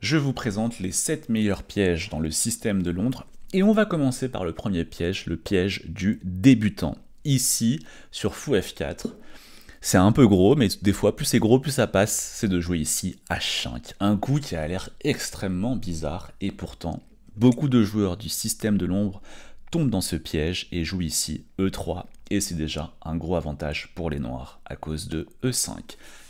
Je vous présente les 7 meilleurs pièges dans le système de Londres et on va commencer par le premier piège, le piège du débutant. Ici, sur fou F4, c'est un peu gros, mais des fois, plus c'est gros, plus ça passe, c'est de jouer ici H5. Un coup qui a l'air extrêmement bizarre et pourtant, beaucoup de joueurs du système de l'ombre tombent dans ce piège et jouent ici E3 et c'est déjà un gros avantage pour les noirs à cause de E5.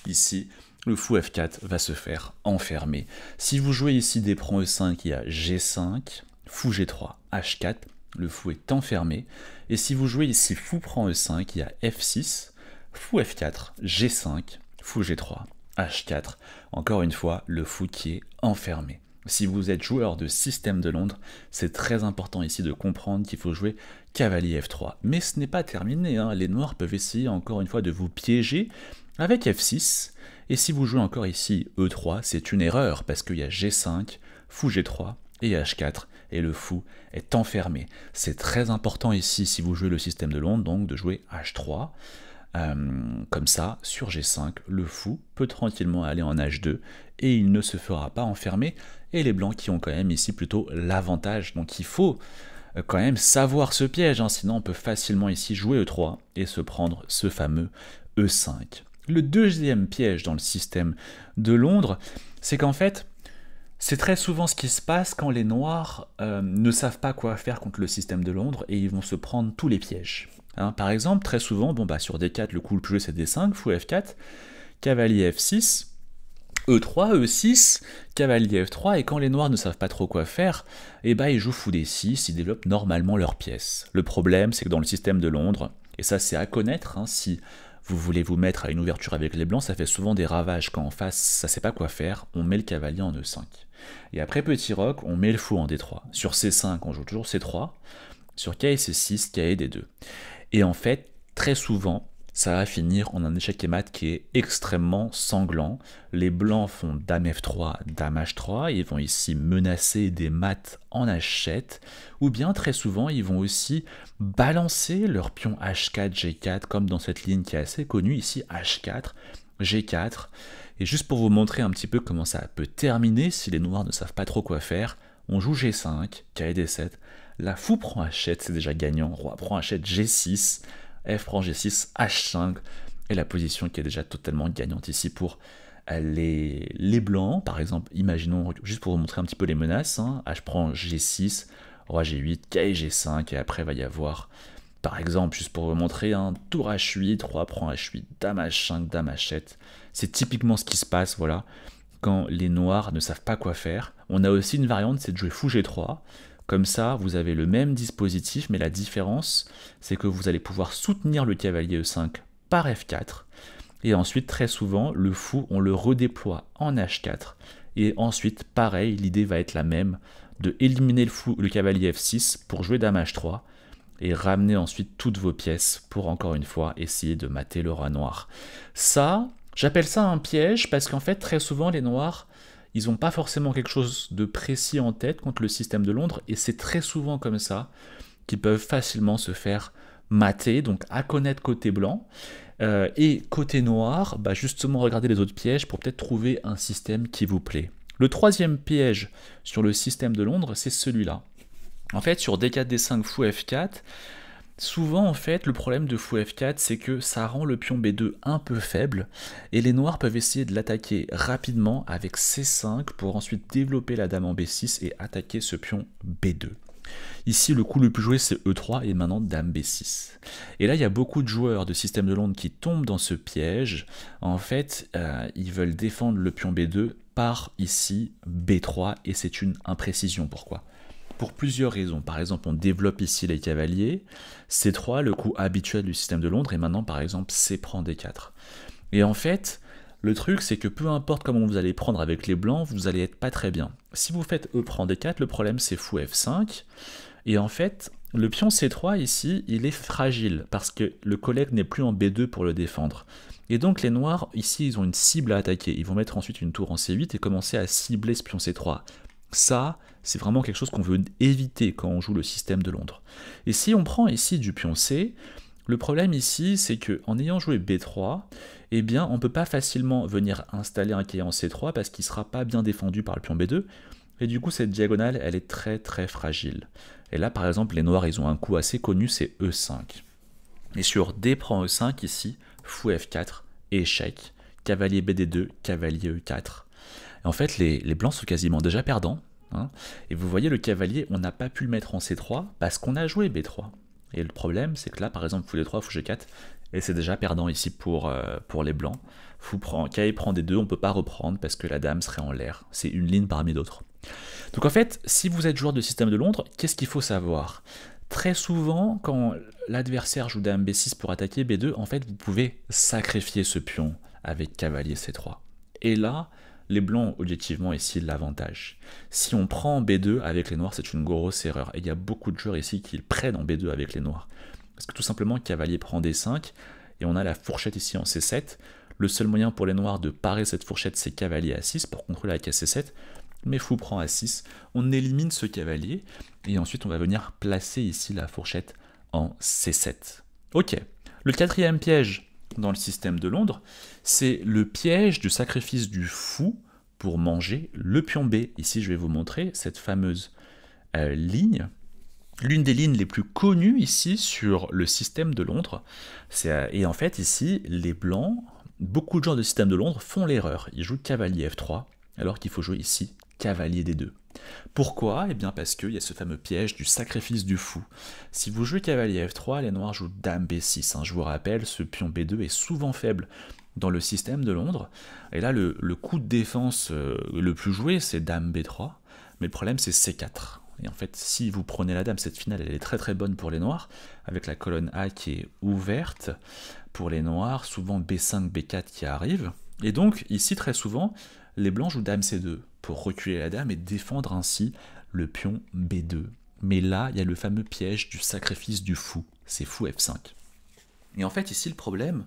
Ici, le fou F4 va se faire enfermer. Si vous jouez ici des prends E5, il y a G5, fou G3, H4, le fou est enfermé. Et si vous jouez ici fou prend E5, il y a F6, fou F4, G5, fou G3, H4. Encore une fois, le fou qui est enfermé. Si vous êtes joueur de système de Londres, c'est très important ici de comprendre qu'il faut jouer cavalier F3. Mais ce n'est pas terminé, hein. Les noirs peuvent essayer encore une fois de vous piéger avec F6. Et si vous jouez encore ici E3, c'est une erreur parce qu'il y a G5, fou G3 et H4 et le fou est enfermé. C'est très important ici si vous jouez le système de Londres, donc de jouer H3. Comme ça, sur G5, le fou peut tranquillement aller en H2 et il ne se fera pas enfermer. Et les blancs qui ont quand même ici plutôt l'avantage. Donc il faut quand même savoir ce piège, hein, sinon on peut facilement ici jouer E3 et se prendre ce fameux E5. Le deuxième piège dans le système de Londres, c'est qu'en fait, c'est très souvent ce qui se passe quand les noirs ne savent pas quoi faire contre le système de Londres et ils vont se prendre tous les pièges. Hein, par exemple, très souvent, sur D4, le coup le plus joué c'est D5, fou F4, cavalier F6, E3, E6, cavalier F3, et quand les noirs ne savent pas trop quoi faire, ils jouent fou D6, ils développent normalement leurs pièces. Le problème, c'est que dans le système de Londres, et ça c'est à connaître, hein, si vous voulez vous mettre à une ouverture avec les blancs, ça fait souvent des ravages quand en face ça sait pas quoi faire, on met le cavalier en E5. Et après petit roc, on met le fou en D3. Sur C5, on joue toujours C3, sur K et C6, K et D2. Et en fait, très souvent, ça va finir en un échec et mat qui est extrêmement sanglant. Les blancs font dame F3, dame H3, ils vont ici menacer des mats en H7, ou bien très souvent ils vont aussi balancer leur pion H4, G4, comme dans cette ligne qui est assez connue ici, H4, G4. Et juste pour vous montrer un petit peu comment ça peut terminer si les noirs ne savent pas trop quoi faire, on joue G5, K et D7, la fou prend H7, c'est déjà gagnant, roi prend H7, G6, F prend G6, H5, et la position qui est déjà totalement gagnante ici pour les blancs. Par exemple, imaginons, juste pour vous montrer un petit peu les menaces, hein, H prend G6, roi G8, K et G5, et après il va y avoir, par exemple, juste pour vous montrer, un tour H8, roi prend H8, dame H5, dame H7. C'est typiquement ce qui se passe, voilà, quand les noirs ne savent pas quoi faire. On a aussi une variante, c'est de jouer fou G3, comme ça, vous avez le même dispositif, mais la différence, c'est que vous allez pouvoir soutenir le cavalier E5 par F4, et ensuite, très souvent, le fou, on le redéploie en H4, et ensuite, pareil, l'idée va être la même, de éliminer le cavalier F6 pour jouer dame H3, et ramener ensuite toutes vos pièces pour, encore une fois, essayer de mater le roi noir. Ça, j'appelle ça un piège, parce qu'en fait, très souvent, les noirs, ils n'ont pas forcément quelque chose de précis en tête contre le système de Londres, et c'est très souvent comme ça qu'ils peuvent facilement se faire mater, donc à connaître côté blanc. Et côté noir, justement regardez les autres pièges pour peut-être trouver un système qui vous plaît. Le troisième piège sur le système de Londres, c'est celui-là. En fait, sur D4, D5, fou F4, souvent, en fait, le problème de fou F4, c'est que ça rend le pion B2 un peu faible, et les noirs peuvent essayer de l'attaquer rapidement avec C5 pour ensuite développer la dame en B6 et attaquer ce pion B2. Ici, le coup le plus joué, c'est E3 et maintenant dame B6. Et là, il y a beaucoup de joueurs de système de Londres qui tombent dans ce piège. En fait, ils veulent défendre le pion B2 par ici B3, et c'est une imprécision. Pourquoi ? Pour plusieurs raisons. Par exemple, on développe ici les cavaliers, C3, le coup habituel du système de Londres, et maintenant, par exemple, C prend D4. Et en fait, le truc, c'est que peu importe comment vous allez prendre avec les blancs, vous allez être pas très bien. Si vous faites E prend D4, le problème, c'est fou F5, et en fait, le pion C3, ici, il est fragile, parce que le collègue n'est plus en B2 pour le défendre. Et donc, les noirs, ici, ils ont une cible à attaquer. Ils vont mettre ensuite une tour en C8 et commencer à cibler ce pion C3. Ça, c'est vraiment quelque chose qu'on veut éviter quand on joue le système de Londres. Et si on prend ici du pion C, Le problème ici, c'est qu'en ayant joué B3, eh bien, on ne peut pas facilement venir installer un cahier en C3 parce qu'il ne sera pas bien défendu par le pion B2. Et du coup, cette diagonale, elle est très très fragile. Et là, par exemple, les noirs, ils ont un coup assez connu, c'est E5. Et sur D prend E5, ici, fou F4, échec, cavalier BD2, cavalier E4. Et en fait, les blancs sont quasiment déjà perdants. Hein, et vous voyez, le cavalier, on n'a pas pu le mettre en C3 parce qu'on a joué B3. Et le problème, c'est que là, par exemple, fou D3, fou G4, et c'est déjà perdant ici pour les blancs. Cavalier prend D2, on ne peut pas reprendre parce que la dame serait en l'air. C'est une ligne parmi d'autres. Donc en fait, si vous êtes joueur de système de Londres, qu'est-ce qu'il faut savoir? Très souvent, quand l'adversaire joue dame B6 pour attaquer B2, en fait, vous pouvez sacrifier ce pion avec cavalier C3. Et là, les blancs ont objectivement ici l'avantage. Si on prend B2 avec les noirs, c'est une grosse erreur. Et il y a beaucoup de joueurs ici qui prennent en B2 avec les noirs. Parce que tout simplement, cavalier prend D5, et on a la fourchette ici en C7. Le seul moyen pour les noirs de parer cette fourchette, c'est cavalier A6 pour contrôler la case C7. Mais fou prend A6, on élimine ce cavalier, et ensuite on va venir placer ici la fourchette en C7. Ok, le quatrième piège dans le système de Londres, c'est le piège du sacrifice du fou pour manger le pion B. Ici, je vais vous montrer cette fameuse ligne. L'une des lignes les plus connues ici sur le système de Londres. Et en fait, ici, les blancs, beaucoup de joueurs de système de Londres font l'erreur. Ils jouent cavalier F3, alors qu'il faut jouer ici cavalier D2. Pourquoi? Eh bien parce qu'il y a ce fameux piège du sacrifice du fou. Si vous jouez cavalier F3, les noirs jouent dame B6. Hein. Je vous rappelle, ce pion B2 est souvent faible dans le système de Londres. Et là, le coup de défense le plus joué, c'est dame B3. Mais le problème, c'est C4. Et en fait, si vous prenez la dame, cette finale, elle est très très bonne pour les noirs, avec la colonne A qui est ouverte pour les noirs, souvent B5, B4 qui arrive. Et donc, ici, très souvent, les blancs jouent dame C2 pour reculer la dame et défendre ainsi le pion B2. Mais là, il y a le fameux piège du sacrifice du fou, c'est fou F5. Et en fait, ici, le problème,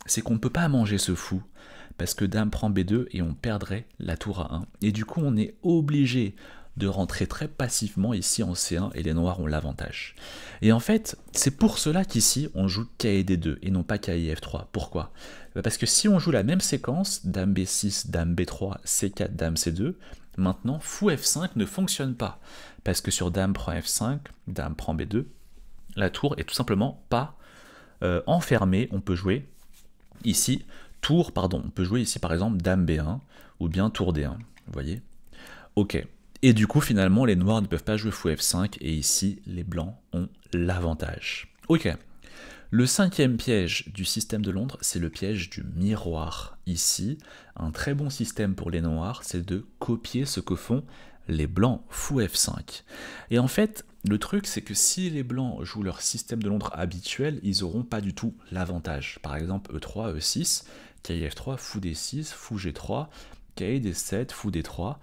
c'est qu'on ne peut pas manger ce fou, parce que dame prend B2 et on perdrait la tour à 1. Et du coup, on est obligé de rentrer très passivement ici en C1 et les noirs ont l'avantage. Et en fait, c'est pour cela qu'ici, on joue cavalier D2 et non pas cavalier F3. Pourquoi? Parce que si on joue la même séquence, dame B6, dame B3, C4, dame C2, maintenant, fou F5 ne fonctionne pas. Parce que sur dame prend F5, dame prend B2, la tour est tout simplement pas enfermée. On peut jouer ici, on peut jouer ici par exemple dame B1 ou bien tour D1. Vous voyez? Ok. Et du coup, finalement, les noirs ne peuvent pas jouer fou F5, et ici, les blancs ont l'avantage. Ok. Le cinquième piège du système de Londres, c'est le piège du miroir. Ici, un très bon système pour les noirs, c'est de copier ce que font les blancs fou F5. Et en fait, le truc, c'est que si les blancs jouent leur système de Londres habituel, ils n'auront pas du tout l'avantage. Par exemple, E3, E6, cavalier F3, fou D6, fou G3, cavalier D7, fou D3...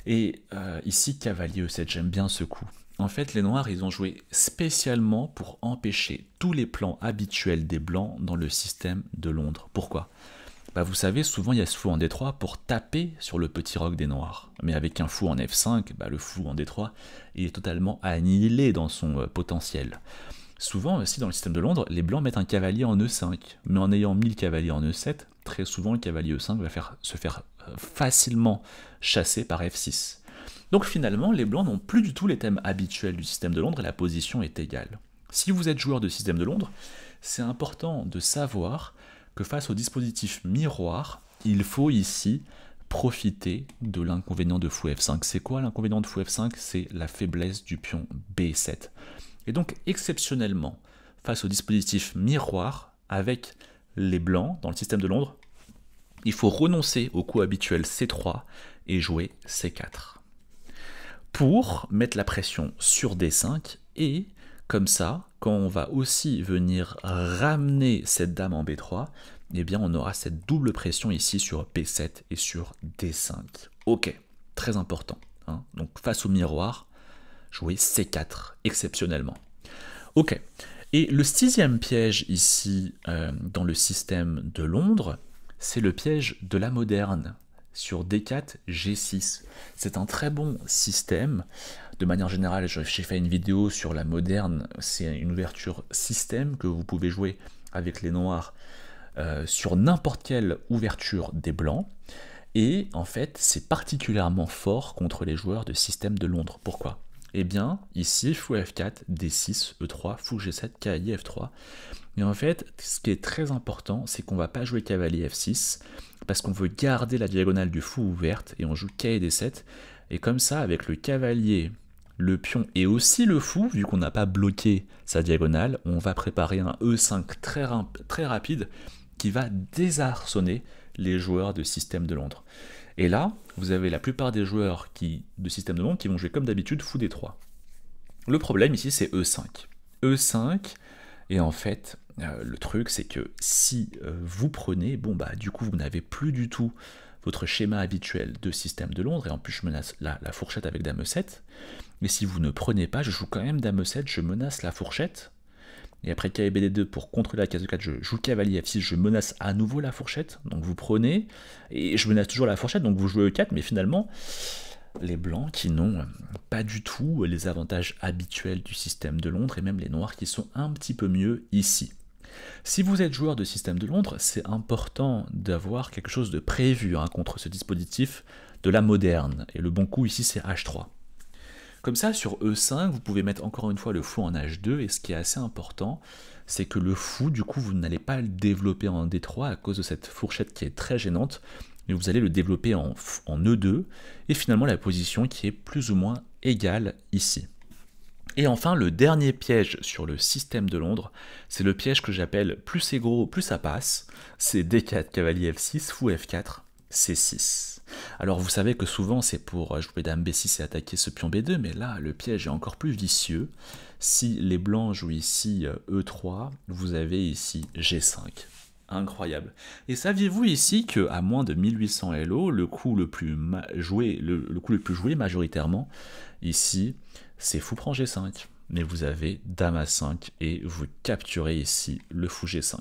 Et ici, cavalier E7, j'aime bien ce coup. En fait, les noirs, ils ont joué spécialement pour empêcher tous les plans habituels des blancs dans le système de Londres. Pourquoi? Bah, vous savez, souvent, il y a ce fou en D3 pour taper sur le petit roc des noirs. Mais avec un fou en F5, bah, le fou en D3, il est totalement annihilé dans son potentiel. Souvent, aussi dans le système de Londres, les blancs mettent un cavalier en E5. Mais en ayant mis le cavalier en E7, très souvent, le cavalier E5 va se faire facilement chassé par F6. Donc finalement, les blancs n'ont plus du tout les thèmes habituels du système de Londres et la position est égale. Si vous êtes joueur de système de Londres, c'est important de savoir que face au dispositif miroir, il faut ici profiter de l'inconvénient de fou F5. C'est quoi l'inconvénient de fou F5? C'est la faiblesse du pion B7. Et donc exceptionnellement, face au dispositif miroir, avec les blancs dans le système de Londres, il faut renoncer au coup habituel C3 et jouer C4 pour mettre la pression sur D5 et comme ça, quand on va aussi venir ramener cette dame en B3, eh bien on aura cette double pression ici sur B7 et sur D5. Ok, très important. Hein. Donc face au miroir, jouer C4 exceptionnellement. Ok, et le sixième piège ici dans le système de Londres, c'est le piège de la moderne. sur D4, G6. C'est un très bon système. De manière générale, j'ai fait une vidéo sur la moderne, c'est une ouverture système que vous pouvez jouer avec les noirs sur n'importe quelle ouverture des blancs. Et en fait, c'est particulièrement fort contre les joueurs de système de Londres. Pourquoi? Eh bien, ici, fou F4, D6, E3, fou G7, cavalier F3. Et en fait, ce qui est très important, c'est qu'on ne va pas jouer cavalier F6, parce qu'on veut garder la diagonale du fou ouverte, et on joue K et D7. Et comme ça, avec le cavalier, le pion et aussi le fou, vu qu'on n'a pas bloqué sa diagonale, on va préparer un E5 très rapide qui va désarçonner les joueurs de système de Londres. Et là, vous avez la plupart des joueurs de système de Londres qui vont jouer comme d'habitude fou D3. Le problème ici, c'est E5. E5, et en fait, le truc, c'est que si vous prenez, bon bah du coup, vous n'avez plus du tout votre schéma habituel de système de Londres, et en plus je menace la fourchette avec Dame E7, mais si vous ne prenez pas, je joue quand même Dame E7, je menace la fourchette, et après cavalier BD2 pour contrôler la case de 4, je joue cavalier F6, je menace à nouveau la fourchette, donc vous prenez, et je menace toujours la fourchette, donc vous jouez E4, mais finalement, les blancs qui n'ont pas du tout les avantages habituels du système de Londres, et même les noirs qui sont un petit peu mieux ici. Si vous êtes joueur de système de Londres, c'est important d'avoir quelque chose de prévu contre ce dispositif de la moderne, et le bon coup ici c'est H3. Comme ça, sur E5, vous pouvez mettre encore une fois le fou en H2, et ce qui est assez important, c'est que le fou, du coup, vous n'allez pas le développer en D3 à cause de cette fourchette qui est très gênante, mais vous allez le développer en E2, et finalement la position qui est plus ou moins égale ici. Et enfin, le dernier piège sur le système de Londres, c'est le piège que j'appelle plus c'est gros, plus ça passe, c'est D4, cavalier F6, fou F4, C6. Alors vous savez que souvent c'est pour jouer Dame B6 et attaquer ce pion B2, mais là le piège est encore plus vicieux. Si les blancs jouent ici E3, vous avez ici G5. Incroyable. Et saviez-vous ici que à moins de 1800 Elo, le coup le plus joué majoritairement ici, c'est fou prend G5. Mais vous avez Dame A5 et vous capturez ici le fou G5.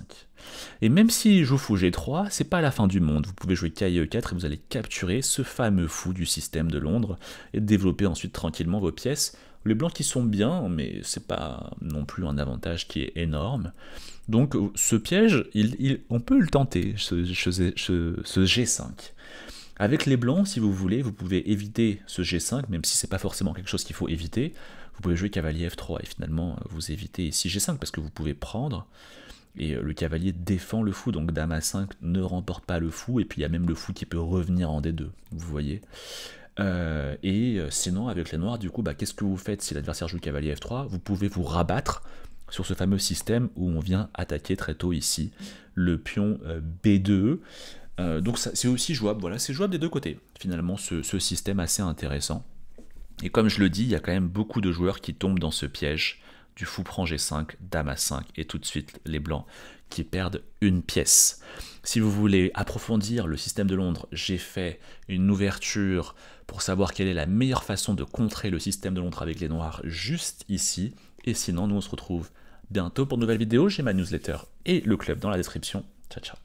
Et même s'il joue fou G3, c'est pas la fin du monde. Vous pouvez jouer cavalier E4 et vous allez capturer ce fameux fou du système de Londres et développer ensuite tranquillement vos pièces. Les blancs qui sont bien, mais c'est pas non plus un avantage qui est énorme. Donc ce piège, on peut le tenter, ce G5. Avec les blancs, si vous voulez, vous pouvez éviter ce G5, même si c'est pas forcément quelque chose qu'il faut éviter. Vous pouvez jouer cavalier F3 et finalement vous évitez ici G5 parce que vous pouvez prendre et le cavalier défend le fou, donc Dame A5 ne remporte pas le fou et puis il y a même le fou qui peut revenir en D2, vous voyez. Sinon avec les noirs, du coup, qu'est-ce que vous faites si l'adversaire joue cavalier F3? Vous pouvez vous rabattre sur ce fameux système où on vient attaquer très tôt ici le pion B2. Donc c'est aussi jouable, voilà, c'est jouable des deux côtés, finalement, ce système assez intéressant. Et comme je le dis, il y a quand même beaucoup de joueurs qui tombent dans ce piège du fou prend G5, Dame A5, et tout de suite les blancs qui perdent une pièce. Si vous voulez approfondir le système de Londres, j'ai fait une ouverture pour savoir quelle est la meilleure façon de contrer le système de Londres avec les noirs juste ici. Et sinon, nous on se retrouve bientôt pour une nouvelle vidéo, j'ai ma newsletter et le club dans la description. Ciao, ciao.